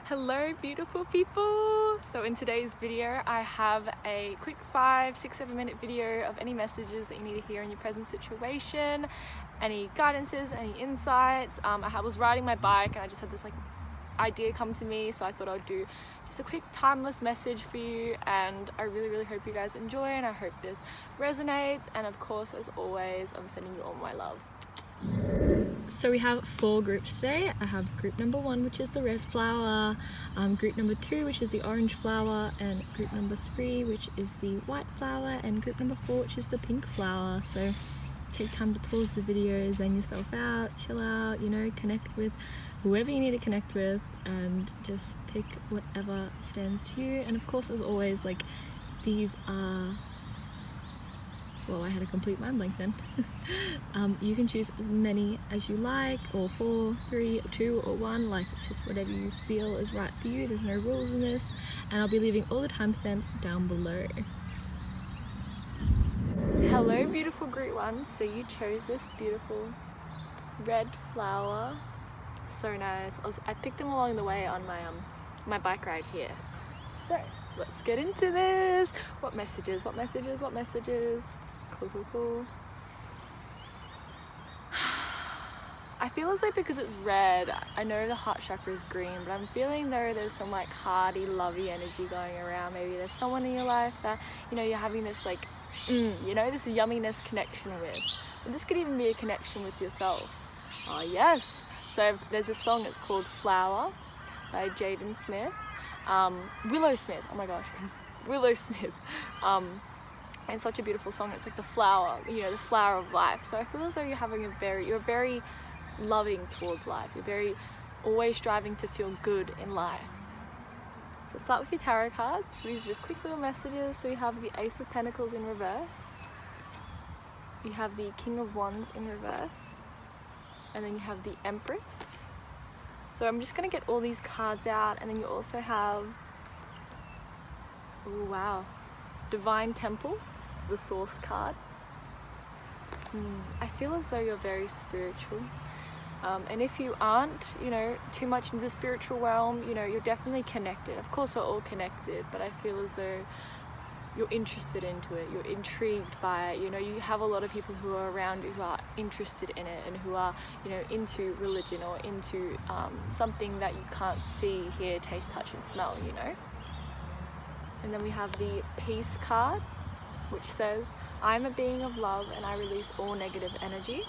Hello beautiful people! So in today's video I have a quick 5, 6, 7 minute video of any messages that you need to hear in your present situation, any guidances, any insights. I was riding my bike and I just had this idea come to me, so I thought I'd do just a quick timeless message for you, and I really hope you guys enjoy, and I hope this resonates, and of course as always I'm sending you all my love. So we have 4 groups today. I have group number 1, which is the red flower, group number 2, which is the orange flower, and group number 3, which is the white flower, and group number 4, which is the pink flower. So take time to pause the video, zen yourself out, chill out, connect with whoever you need to connect with, and just pick whatever stands to you. And of course, as always, these are, well, I had a complete mind blank then. You can choose as many as you like, or 4, 3, 2, or 1, it's just whatever you feel is right for you. There's no rules in this, and I'll be leaving all the timestamps down below. Hello beautiful group 1, so you chose this beautiful red flower. So nice. I picked them along the way on my bike ride here. So let's get into this. What messages? Cool. I feel as though because it's red, I know the heart chakra is green, but I'm feeling there's some hearty, lovey energy going around. Maybe there's someone in your life that you're having this this yumminess connection with. And this could even be a connection with yourself. Oh yes. So there's a song, it's called Flower by Jaden Smith. Willow Smith, oh my gosh. Willow Smith. And such a beautiful song. It's like the flower, the flower of life. So I feel as though you're very loving towards life. You're very always striving to feel good in life. So start with your tarot cards. These are just quick little messages. So you have the Ace of Pentacles in reverse. You have the King of Wands in reverse. And then you have the Empress. So I'm just going to get all these cards out, and then you also have, oh wow, Divine Temple, the Source card. I feel as though you're very spiritual, and if you aren't too much into the spiritual realm, you're definitely connected. Of course we're all connected, but I feel as though you're interested into it, you're intrigued by it. You have a lot of people who are around you who are interested in it, and who are into religion, or into something that you can't see, hear, taste, touch and smell. And then we have the Peace card, which says, I'm a being of love and I release all negative energy.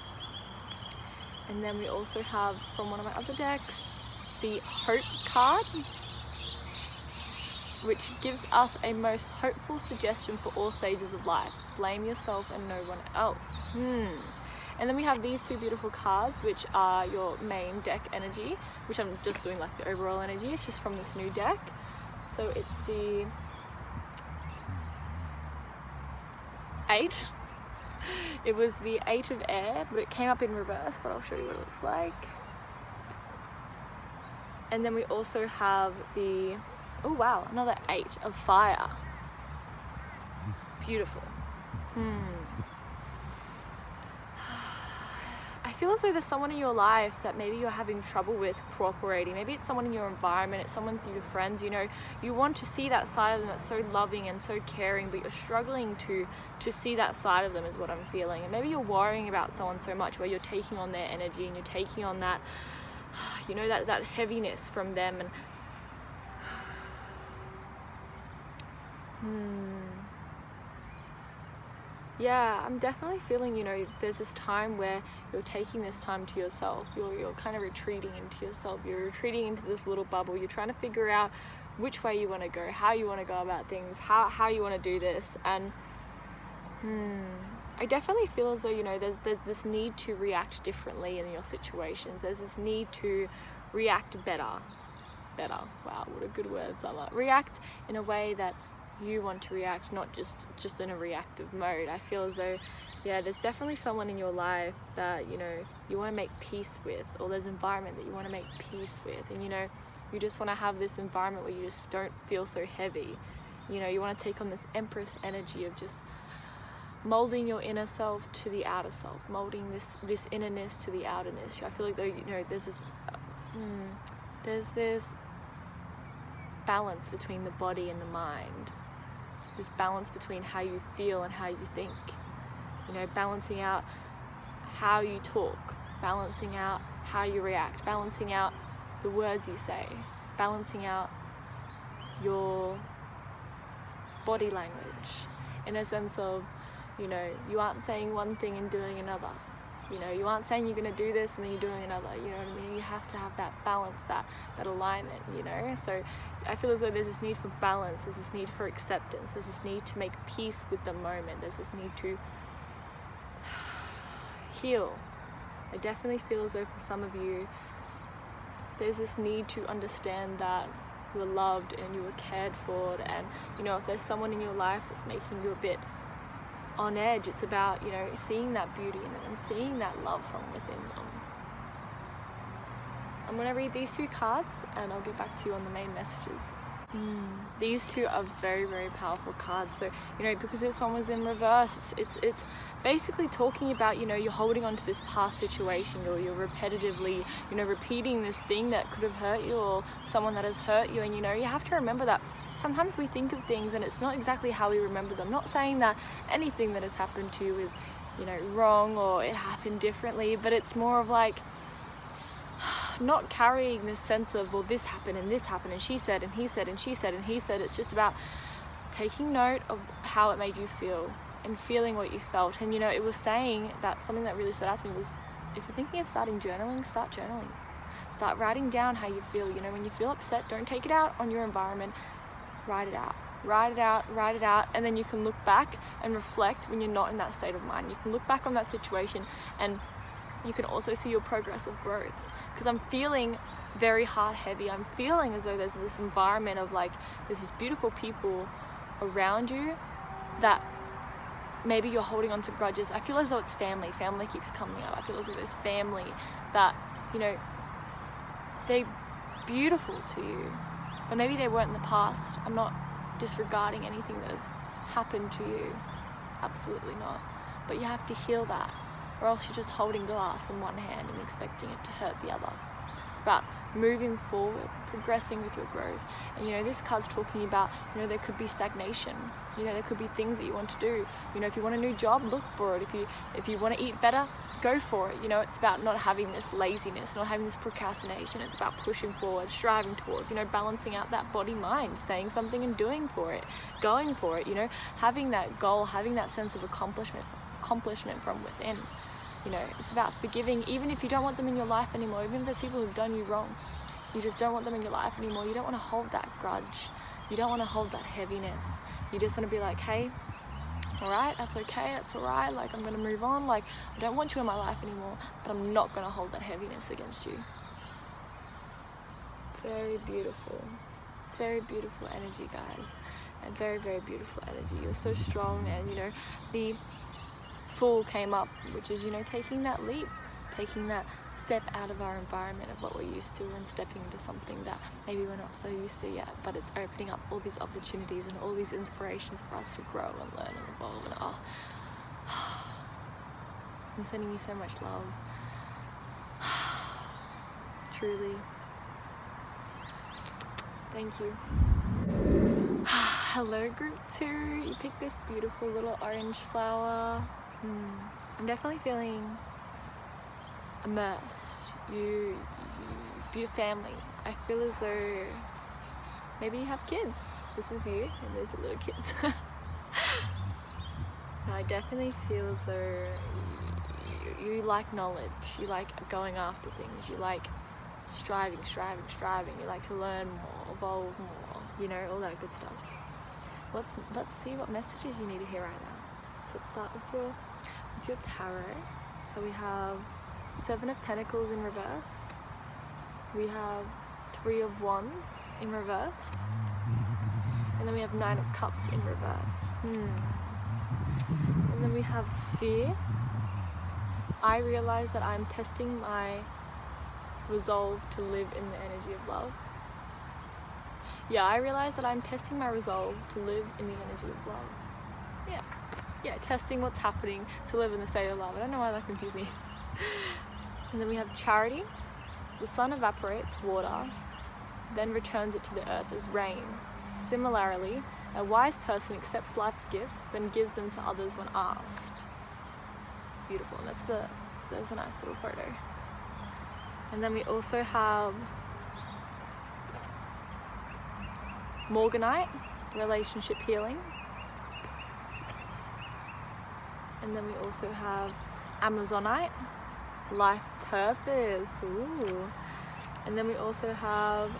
And then we also have, from one of my other decks, the Hope card, which gives us a most hopeful suggestion for all stages of life. Blame yourself and no one else. And then we have these 2 beautiful cards, which are your main deck energy, which I'm just doing the overall energy. It's just from this new deck. So it's the 8. It was the 8 of air, but it came up in reverse, but I'll show you what it looks like. And then we also have the, oh wow, another 8 of fire. Beautiful. I feel as though there's someone in your life that maybe you're having trouble with cooperating. Maybe it's someone in your environment, it's someone through your friends. You want to see that side of them that's so loving and so caring, but you're struggling to see that side of them, is what I'm feeling. And maybe you're worrying about someone so much where you're taking on their energy, and you're taking on that, that heaviness from them. And yeah, I'm definitely feeling, there's this time where you're taking this time to yourself. You're kind of retreating into yourself. You're retreating into this little bubble. You're trying to figure out which way you want to go, how you want to go about things, how you want to do this. And I definitely feel as though, there's this need to react differently in your situations. There's this need to react better. Wow, what a good word, Summer. React in a way that you want to react, not just in a reactive mode. I feel as though, yeah, there's definitely someone in your life that you want to make peace with, or there's an environment that you want to make peace with, and you just want to have this environment where you just don't feel so heavy. You want to take on this Empress energy of just molding your inner self to the outer self, molding this innerness to the outerness. I feel like there's this balance between the body and the mind, this balance between how you feel and how you think, you know, balancing out how you talk, balancing out how you react, balancing out the words you say, balancing out your body language, in a sense of, you know, you aren't saying one thing and doing another. You know, you aren't saying you're going to do this and then you're doing another, you know what I mean? You have to have that balance, that alignment, you know? So I feel as though there's this need for balance, there's this need for acceptance, there's this need to make peace with the moment, there's this need to heal. I definitely feel as though for some of you, there's this need to understand that you are loved and you are cared for, and, you know, if there's someone in your life that's making you a bit on edge, it's about, you know, seeing that beauty in them and seeing that love from within them. I'm going to read these two cards and I'll get back to you on the main messages. These two are very, very powerful cards. So, you know, because this one was in reverse, it's basically talking about, you know, you're holding on to this past situation, or you're repetitively, you know, repeating this thing that could have hurt you, or someone that has hurt you. And, you know, you have to remember that sometimes we think of things and it's not exactly how we remember them. Not saying that anything that has happened to you is, you know, wrong or it happened differently, but it's more of like not carrying this sense of, well, this happened and she said and he said and she said and he said. It's just about taking note of how it made you feel and feeling what you felt. And, you know, it was saying that something that really stood out to me was, if you're thinking of starting journaling, start journaling. Start writing down how you feel. You know, when you feel upset, don't take it out on your environment. Write it out. Write it out, write it out, and then you can look back and reflect when you're not in that state of mind. You can look back on that situation and you can also see your progress of growth. Because I'm feeling very heart heavy. I'm feeling as though there's this environment of, like, there's these beautiful people around you that maybe you're holding on to grudges. I feel as though it's family. Family keeps coming up. I feel as though there's family that, you know, they're beautiful to you, but maybe they weren't in the past. I'm not disregarding anything that has happened to you. Absolutely not. But you have to heal that, or else you're just holding glass in one hand and expecting it to hurt the other. It's about moving forward, progressing with your growth. And, you know, this card's talking about, you know, there could be stagnation. You know, there could be things that you want to do. You know, if you want a new job, look for it. If you want to eat better, go for it. You know, it's about not having this laziness, not having this procrastination. It's about pushing forward, striving towards, you know, balancing out that body-mind, saying something and doing for it, going for it, you know, having that goal, having that sense of accomplishment from within. You know, it's about forgiving, even if you don't want them in your life anymore, even if there's people who've done you wrong. You just don't want them in your life anymore. You don't want to hold that grudge. You don't want to hold that heaviness. You just want to be like, hey, alright, that's okay, that's alright, like, I'm going to move on, like, I don't want you in my life anymore, but I'm not going to hold that heaviness against you. Very beautiful energy, guys, and very, very beautiful energy. You're so strong. And, you know, the Fool came up, which is, you know, taking that leap, taking that step out of our environment of what we're used to and stepping into something that maybe we're not so used to yet, but it's opening up all these opportunities and all these inspirations for us to grow and learn and evolve. And I'm sending you so much love. Truly. Thank you. Hello, group 2. You picked this beautiful little orange flower. I'm definitely feeling immersed. Your family. I feel as though maybe you have kids. This is you, and there's your little kids. I definitely feel as though you like knowledge. You like going after things. You like striving. You like to learn more, evolve more. You know, all that good stuff. Let's see what messages you need to hear right now. So let's start with your tarot. So we have 7 of Pentacles in reverse. We have 3 of Wands in reverse. And then we have 9 of Cups in reverse. And then we have Fear. I realize that I'm testing my resolve to live in the energy of love. Yeah, I realize that I'm testing my resolve to live in the energy of love. Yeah, testing what's happening to live in the state of love. I don't know why that confused me. And then we have Charity. The sun evaporates water. then returns it to the earth as rain. Similarly, a wise person accepts life's gifts, then gives them to others when asked. Beautiful. And there's a nice little photo. And then we also have Morganite, relationship healing. And then we also have Amazonite, life purpose. Ooh. And then we also have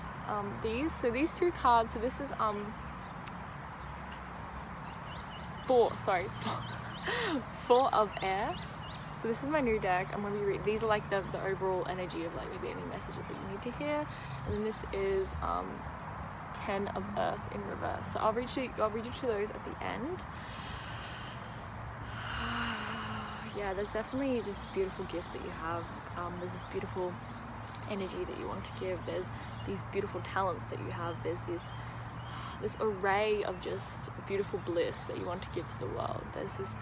these. So these two cards, so this is four of air. So this is my new deck. I'm going to be reading. These are like the overall energy of like maybe any messages that you need to hear. And then this is 10 of earth in reverse. So I'll read you those at the end. Yeah, there's definitely this beautiful gift that you have. There's this beautiful energy that you want to give. There's these beautiful talents that you have. There's this array of just beautiful bliss that you want to give to the world. There's this,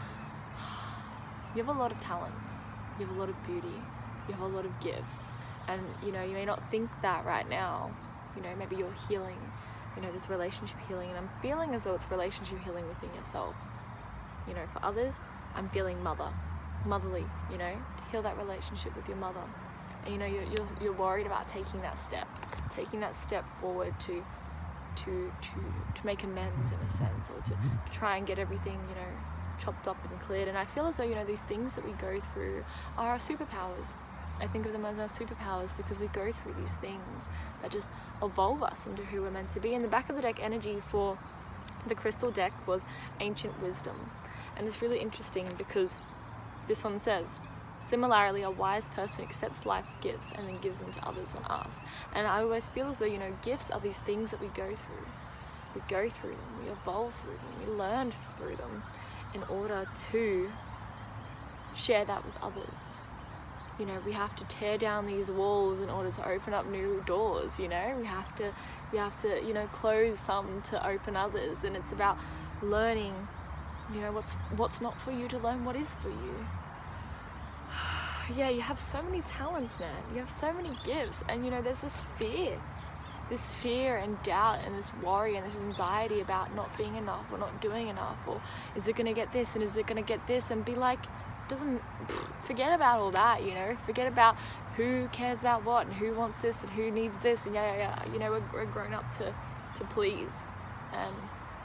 you have a lot of talents, you have a lot of beauty, you have a lot of gifts, and you know, you may not think that right now. You know, maybe you're healing, you know, this relationship healing, and I'm feeling as though it's relationship healing within yourself. You know, for others, I'm feeling motherly, you know, to heal that relationship with your mother. And you know, you're worried about taking that step forward to make amends in a sense, or to try and get everything, you know, chopped up and cleared. And I feel as though, you know, these things that we go through are our superpowers. I think of them as our superpowers because we go through these things that just evolve us into who we're meant to be. And the back of the deck energy for the crystal deck was ancient wisdom. And it's really interesting because this one says, similarly, a wise person accepts life's gifts and then gives them to others when asked. And I always feel as though, you know, gifts are these things that we go through. We go through them, we evolve through them, we learn through them in order to share that with others. You know, we have to tear down these walls in order to open up new doors, you know. We have to, you know, close some to open others. And it's about learning, you know, what's not for you to learn what is for you. Yeah, you have so many talents, man. You have so many gifts, and you know, there's this fear and doubt and this worry and this anxiety about not being enough or not doing enough, or is it gonna get this and is it gonna get this, and be like, forget about all that, you know. Forget about who cares about what and who wants this and who needs this, and yeah. You know, we're grown up to please, and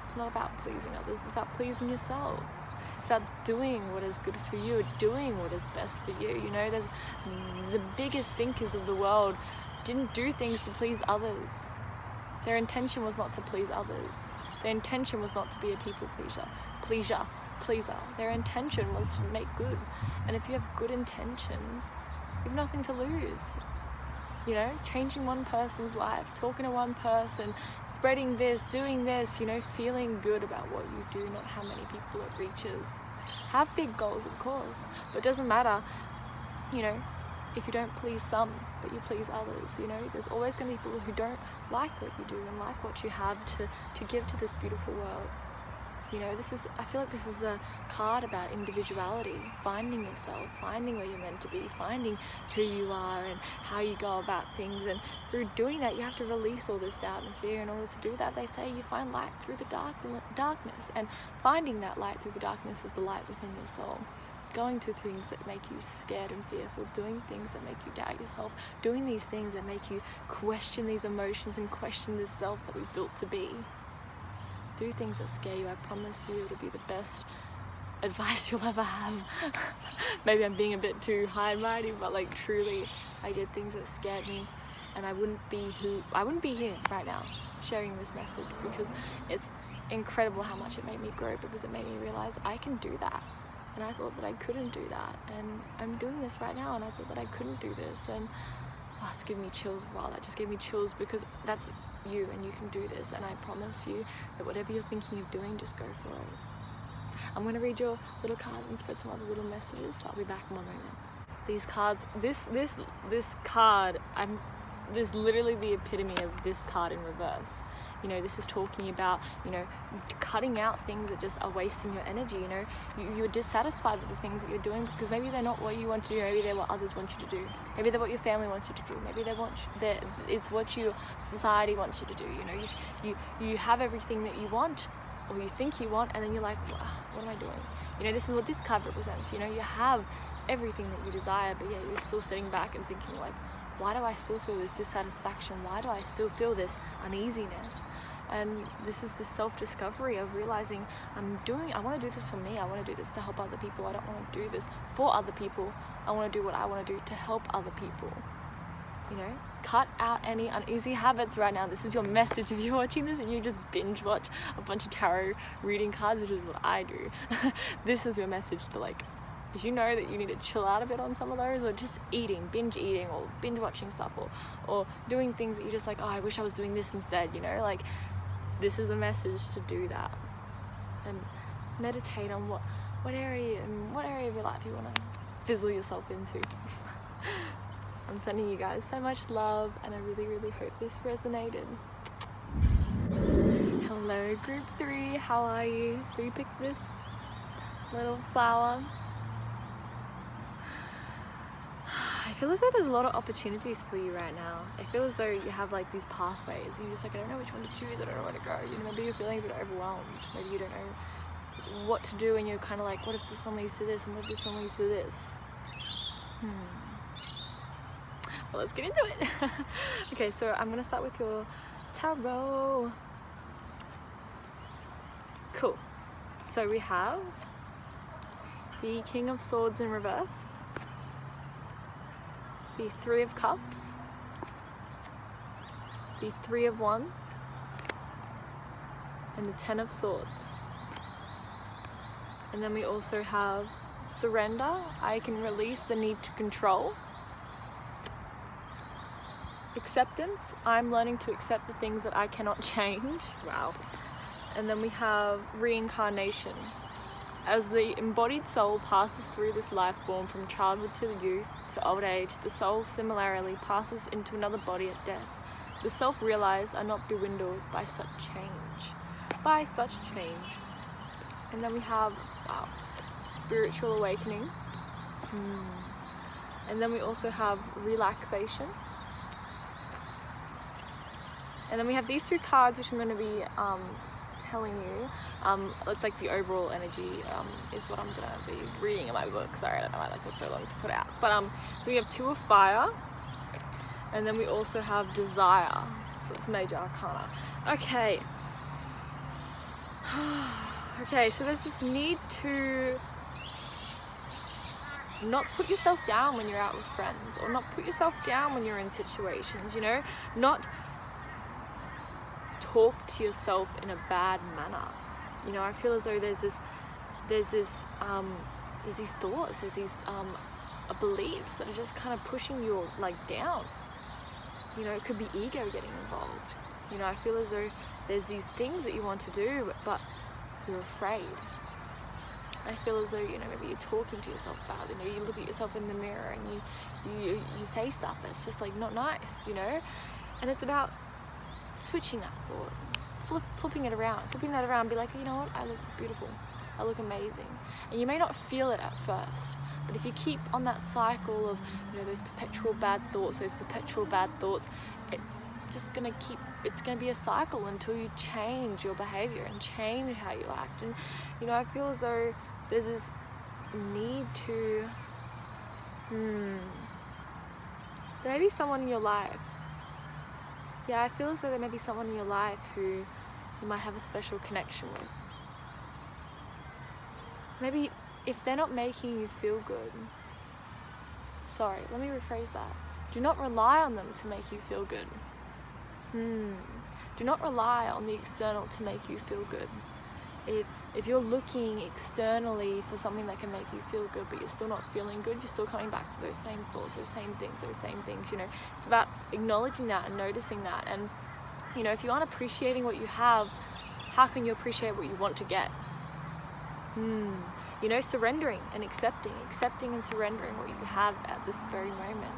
it's not about pleasing others, it's about pleasing yourself. It's about doing what is good for you, doing what is best for you. You know, there's the biggest thinkers of the world didn't do things to please others. Their intention was not to please others. Their intention was not to be a people pleaser. Their intention was to make good. And if you have good intentions, you have nothing to lose. You know, changing one person's life, talking to one person, spreading this, doing this, you know, feeling good about what you do, not how many people it reaches. Have big goals, of course, but it doesn't matter, you know, if you don't please some, but you please others. You know, there's always going to be people who don't like what you do and like what you have to give to this beautiful world. You know, I feel like this is a card about individuality, finding yourself, finding where you're meant to be, finding who you are and how you go about things. And through doing that, you have to release all this doubt and fear. In order to do that, they say you find light through the darkness. And finding that light through the darkness is the light within your soul. Going through things that make you scared and fearful, doing things that make you doubt yourself, doing these things that make you question these emotions and question this self that we built to be. Do things that scare you. I promise you it'll be the best advice you'll ever have. Maybe I'm being a bit too high and mighty, but like truly, I did things that scared me, and I wouldn't be here right now sharing this message, because it's incredible how much it made me grow, because it made me realize I can do that. And I thought that I couldn't do that, and I'm doing this right now, and I thought that I couldn't do this, and it's giving me chills. Wow, that just gave me chills, because that's you, and you can do this, and I promise you that whatever you're thinking of doing, just go for it. I'm going to read your little cards and spread some other little messages, so I'll be back in one moment. These cards, this card, is literally the epitome of this card in reverse. You know, this is talking about, you know, cutting out things that just are wasting your energy. You know, you're dissatisfied with the things that you're doing because maybe they're not what you want to do. Maybe they're what others want you to do. Maybe they're what your family wants you to do. Maybe it's what your society wants you to do. You know, you have everything that you want, or you think you want, and then you're like, what am I doing? You know, this is what this card represents. You know, you have everything that you desire, but yet you're still sitting back and thinking like, why do I still feel this dissatisfaction? Why do I still feel this uneasiness? And this is the self-discovery of realizing I want to do this for me. I want to do this to help other people. I don't want to do this for other people. I want to do what I want to do to help other people. You know, cut out any uneasy habits right now. This is your message. If you're watching this and you just binge watch a bunch of tarot reading cards, which is what I do, this is your message to, like, if you know that you need to chill out a bit on some of those, or just binge eating, or binge watching stuff, or doing things that you're just like, oh, I wish I was doing this instead, you know, like, this is a message to do that. And meditate on what area of your life you want to fizzle yourself into. I'm sending you guys so much love, and I really, really hope this resonated. Hello, group 3, how are you? So you picked this little flower. I feel as though there's a lot of opportunities for you right now. I feel as though you have like these pathways. You're just like, I don't know which one to choose, I don't know where to go. You know, maybe you're feeling a bit overwhelmed. Maybe you don't know what to do, and you're kind of like, what if this one leads to this, and what if this one leads to this? Well, let's get into it. Okay, so I'm gonna start with your tarot. Cool. So we have the King of Swords in reverse, the 3 of Cups, the 3 of Wands, and the 10 of Swords. And then we also have surrender. I can release the need to control. Acceptance. I'm learning to accept the things that I cannot change. Wow. And then we have reincarnation. As the embodied soul passes through this life form from childhood to the youth to old age, the soul similarly passes into another body at death. The self-realized are not bewildered by such change. And then we have, wow, spiritual awakening. And then we also have relaxation. And then we have these 2 cards, which I'm going to be telling you. It's like the overall energy is what I'm going to be reading in my book. Sorry, I don't know why that took so long to put out. But so we have 2 of fire, and then we also have desire. So it's major arcana. Okay. Okay, so there's this need to not put yourself down when you're out with friends, or not put yourself down when you're in situations, you know, not talk to yourself in a bad manner. You know, I feel as though there's these thoughts, there's these beliefs that are just kind of pushing you like down. You know, it could be ego getting involved. You know, I feel as though there's these things that you want to do, but you're afraid. I feel as though, you know, maybe you're talking to yourself bad. You know, you look at yourself in the mirror and you say stuff that's just like not nice, you know. And it's about switching that thought, flipping that around, be like, you know what, I look beautiful, I look amazing. And you may not feel it at first, but if you keep on that cycle of, you know, those perpetual bad thoughts, it's gonna be a cycle until you change your behavior and change how you act. And, you know, I feel as though there's this need to, there may be someone in your life. Yeah, I feel as though there may be someone in your life who you might have a special connection with. Maybe if they're not making you feel good, sorry, let me rephrase that. Do not rely on them to make you feel good. Do not rely on the external to make you feel good. If you're looking externally for something that can make you feel good, but you're still not feeling good, you're still coming back to those same thoughts, those same things, you know. It's about acknowledging that and noticing that. And, you know, if you aren't appreciating what you have, how can you appreciate what you want to get? You know, surrendering and accepting and surrendering what you have at this very moment.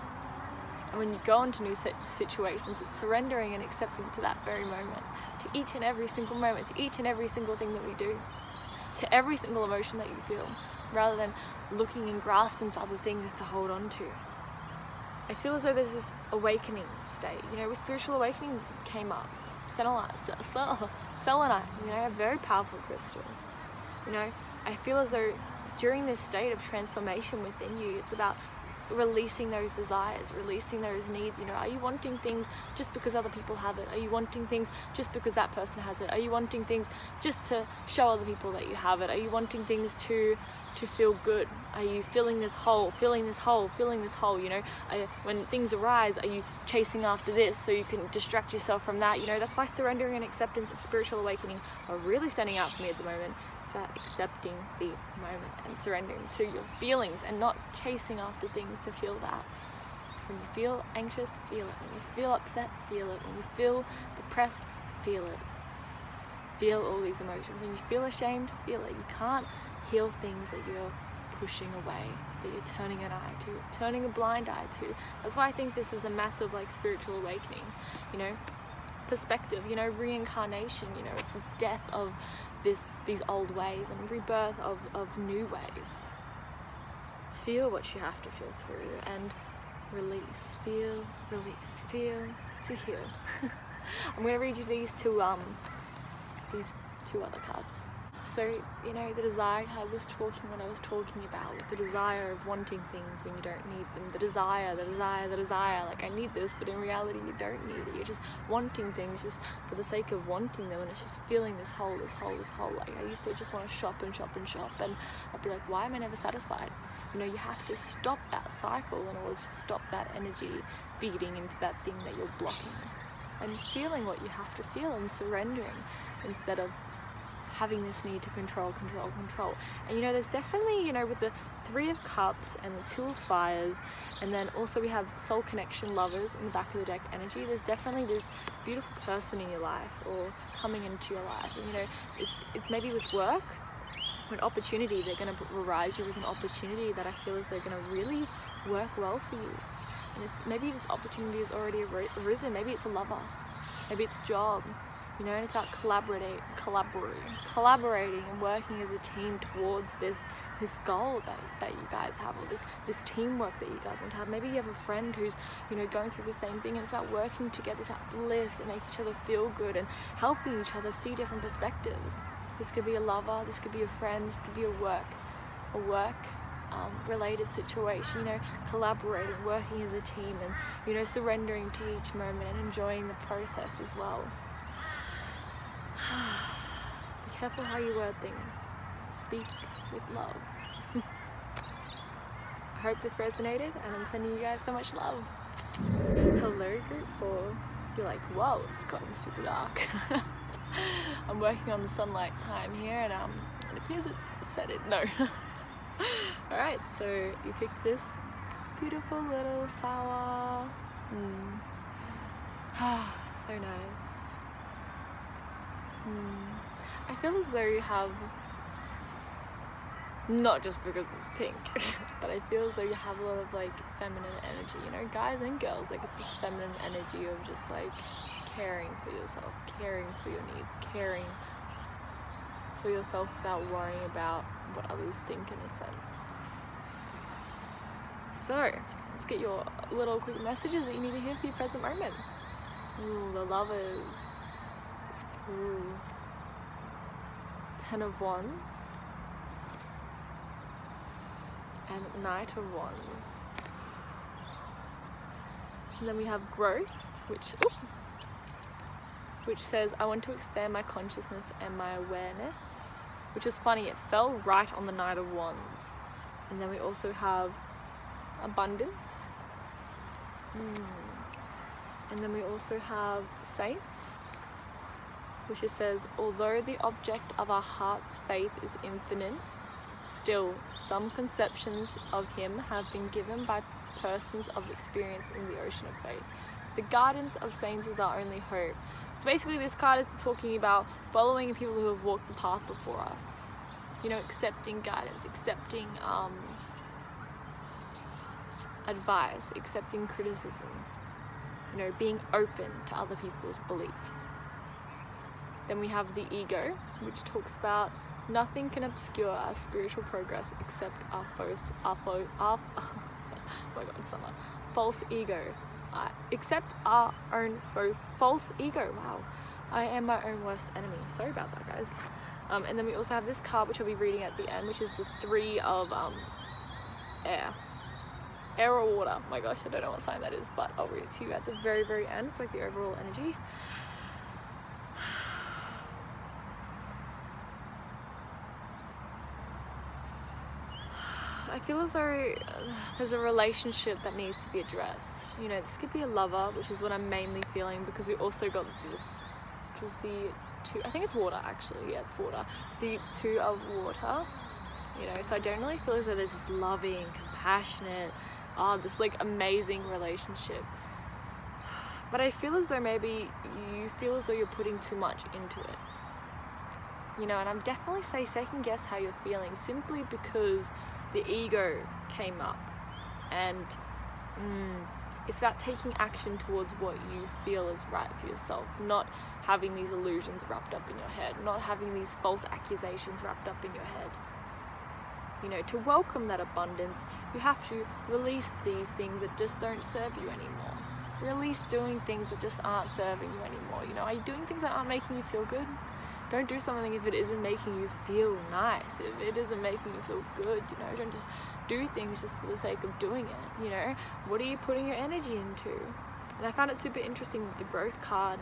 And when you go into new situations, it's surrendering and accepting to that very moment, to each and every single moment, to each and every single thing that we do, to every single emotion that you feel, rather than looking and grasping for other things to hold on to. I feel as though there's this awakening state, where spiritual awakening came up. Selenite, a very powerful crystal. I feel as though during this state of transformation within you, it's about releasing those desires, releasing those needs. Are you wanting things just because other people have it? Are you wanting things just because that person has it? Are you wanting things just to show other people that you have it? Are you wanting things to feel good? Are you feeling this hole, feeling this hole? When things arise, are you chasing after this so you can distract yourself from that? That's why surrendering and acceptance and spiritual awakening are really standing out for me at the moment. It's about accepting the moment and surrendering to your feelings and not chasing after things to feel that. When you feel anxious, feel it. When you feel upset, feel it. When you feel depressed, feel it. Feel all these emotions. When you feel ashamed, feel it. You can't heal things that you're pushing away, that you're turning an eye to, turning a blind eye to. That's why I think this is a massive spiritual awakening, perspective, reincarnation, it's this death of these old ways and rebirth of new ways. Feel what you have to feel through and release, feel, release, feel to heal. I'm going to read you these two other cards. So, the desire I was talking about, the desire of wanting things when you don't need them, the desire, like I need this, but in reality you don't need it. You're just wanting things just for the sake of wanting them, and it's just feeling this hole. Like I used to just want to shop, and I'd be like, why am I never satisfied? You have to stop that cycle in order to stop that energy feeding into that thing that you're blocking, and feeling what you have to feel and surrendering instead of having this need to control. And there's definitely, with the Three of Cups and the Two of Fires, and then also we have Soul Connection Lovers in the back of the deck energy, there's definitely this beautiful person in your life or coming into your life. And it's maybe with work, an opportunity, they're going to arise you with an opportunity that I feel is they're going to really work well for you. And maybe this opportunity has already arisen, maybe it's a lover, maybe it's a job. And it's about collaborating and working as a team towards this goal that you guys have, or this teamwork that you guys want to have. Maybe you have a friend who's going through the same thing, and it's about working together to uplift and make each other feel good and helping each other see different perspectives. This could be a lover, this could be a friend, this could be a work related situation. Collaborating, working as a team, and surrendering to each moment and enjoying the process as well. Be careful how you word things. Speak with love. I hope this resonated, and I'm sending you guys so much love. Hello, group 4. You're like, whoa, it's gotten super dark. I'm working on the sunlight time here, and it appears it's setting. No. Alright, so you picked this beautiful little flower. So nice. I feel as though you have, not just because it's pink, but I feel as though you have a lot of feminine energy, guys and girls, it's this feminine energy of just caring for yourself, caring for your needs, caring for yourself without worrying about what others think in a sense. So, let's get your little quick messages that you need to hear for your present moment. Ooh, the Lovers. Ooh. 10 of Wands and Knight of Wands. And then we have Growth, which says, I want to expand my consciousness and my awareness, which was funny, it fell right on the Knight of Wands. And then we also have Abundance, and then we also have Saints, which it says, although the object of our heart's faith is infinite, still some conceptions of him have been given by persons of experience in the ocean of faith. The guidance of saints is our only hope. So basically this card is talking about following people who have walked the path before us. Accepting guidance, accepting advice, accepting criticism, you know, being open to other people's beliefs. Then we have the ego, which talks about nothing can obscure our spiritual progress except our oh my god, Summer. False ego. Except our own false ego. Wow. I am my own worst enemy. Sorry about that, guys. And then we also have this card, which I'll be reading at the end, which is the 3 of air or water. My gosh, I don't know what sign that is, but I'll read it to you at the very, very end. It's like the overall energy. I feel as though there's a relationship that needs to be addressed. You know, this could be a lover, which is what I'm mainly feeling, because we also got this, which was the 2, I think it's water actually, yeah, it's water. The 2 of water, you know, so I don't really feel as though there's this loving, compassionate, this like amazing relationship. But I feel as though maybe you feel as though you're putting too much into it. You know, and I'm definitely say second guess how you're feeling, simply because the ego came up, and it's about taking action towards what you feel is right for yourself, not having these illusions wrapped up in your head, not having these false accusations wrapped up in your head. You know, to welcome that abundance, you have to release these things that just don't serve you anymore. Release doing things that just aren't serving you anymore. You know, are you doing things that aren't making you feel good? Don't do something if it isn't making you feel nice, if it isn't making you feel good, you know. Don't just do things just for the sake of doing it, you know. What are you putting your energy into? And I found it super interesting that the growth card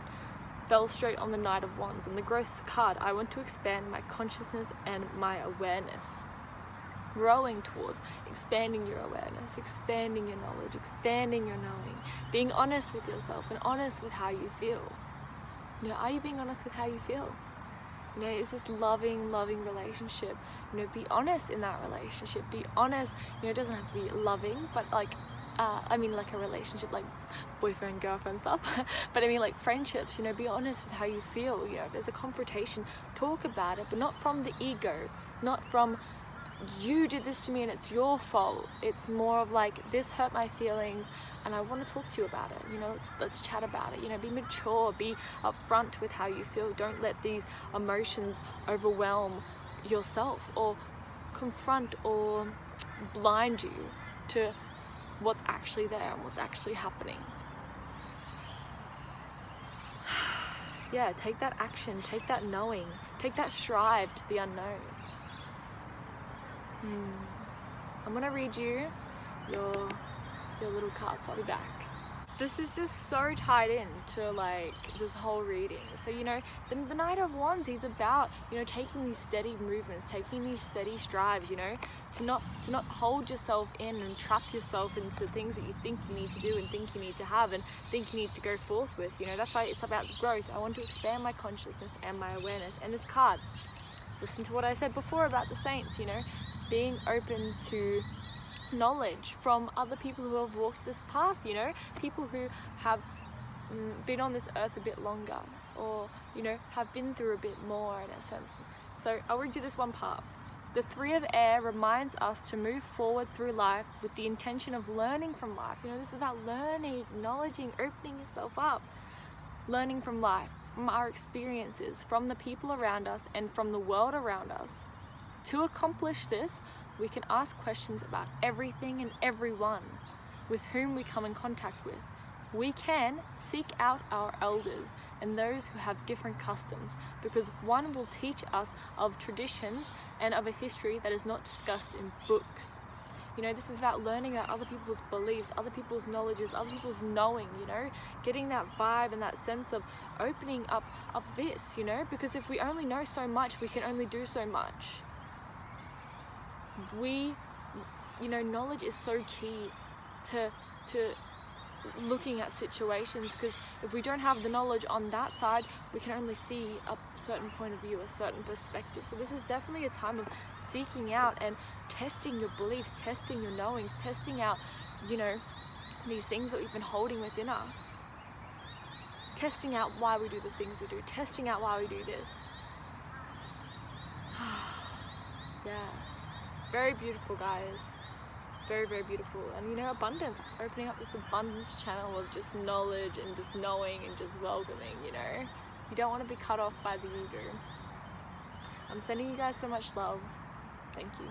fell straight on the Knight of Wands. And the growth card, I want to expand my consciousness and my awareness. Growing towards expanding your awareness, expanding your knowledge, expanding your knowing, being honest with yourself and honest with how you feel. You know, are you being honest with how you feel? You know, is this loving relationship? You know, be honest in that relationship. Be honest. You know, it doesn't have to be loving, but like, I mean, like a relationship, like boyfriend, girlfriend stuff. But I mean, like friendships. You know, be honest with how you feel. You know, if there's a confrontation, talk about it, but not from the ego, not from you did this to me and it's your fault. It's more of like, this hurt my feelings and I want to talk to you about it. You know, let's chat about it. You know, be mature, be upfront with how you feel. Don't let these emotions overwhelm yourself or confront or blind you to what's actually there and what's actually happening. Yeah, take that action, take that knowing, take that strive to the unknown. I'm gonna read you your little cards. I'll be back. This is just so tied in to like this whole reading. So, you know, the Knight of Wands, he's about, you know, taking these steady movements, taking these steady strives, you know, to not hold yourself in and trap yourself into things that you think you need to do and think you need to have and think you need to go forth with. You know, that's why it's about growth. I want to expand my consciousness and my awareness. And this card, listen to what I said before about the saints, you know, being open to knowledge from other people who have walked this path, you know, people who have been on this earth a bit longer, or, you know, have been through a bit more in a sense. So I'll read you this one part. The 3 of air reminds us to move forward through life with the intention of learning from life. You know, this is about learning, acknowledging, opening yourself up, learning from life, from our experiences, from the people around us and from the world around us. To accomplish this, we can ask questions about everything and everyone with whom we come in contact with. We can seek out our elders and those who have different customs, because one will teach us of traditions and of a history that is not discussed in books. You know, this is about learning about other people's beliefs, other people's knowledges, other people's knowing, you know, getting that vibe and that sense of opening up this, you know, because if we only know so much, we can only do so much. You know, knowledge is so key to looking at situations, because if we don't have the knowledge on that side, we can only see a certain point of view, a certain perspective. So this is definitely a time of seeking out and testing your beliefs, testing your knowings, testing out, you know, these things that we've been holding within us, testing out why we do the things we do, testing out why we do this. Yeah. Very beautiful, guys. very, very beautiful. And you know, abundance, opening up this abundance channel of just knowledge and just knowing and just welcoming, you know. You don't want to be cut off by the ego. I'm sending you guys so much love. Thank you.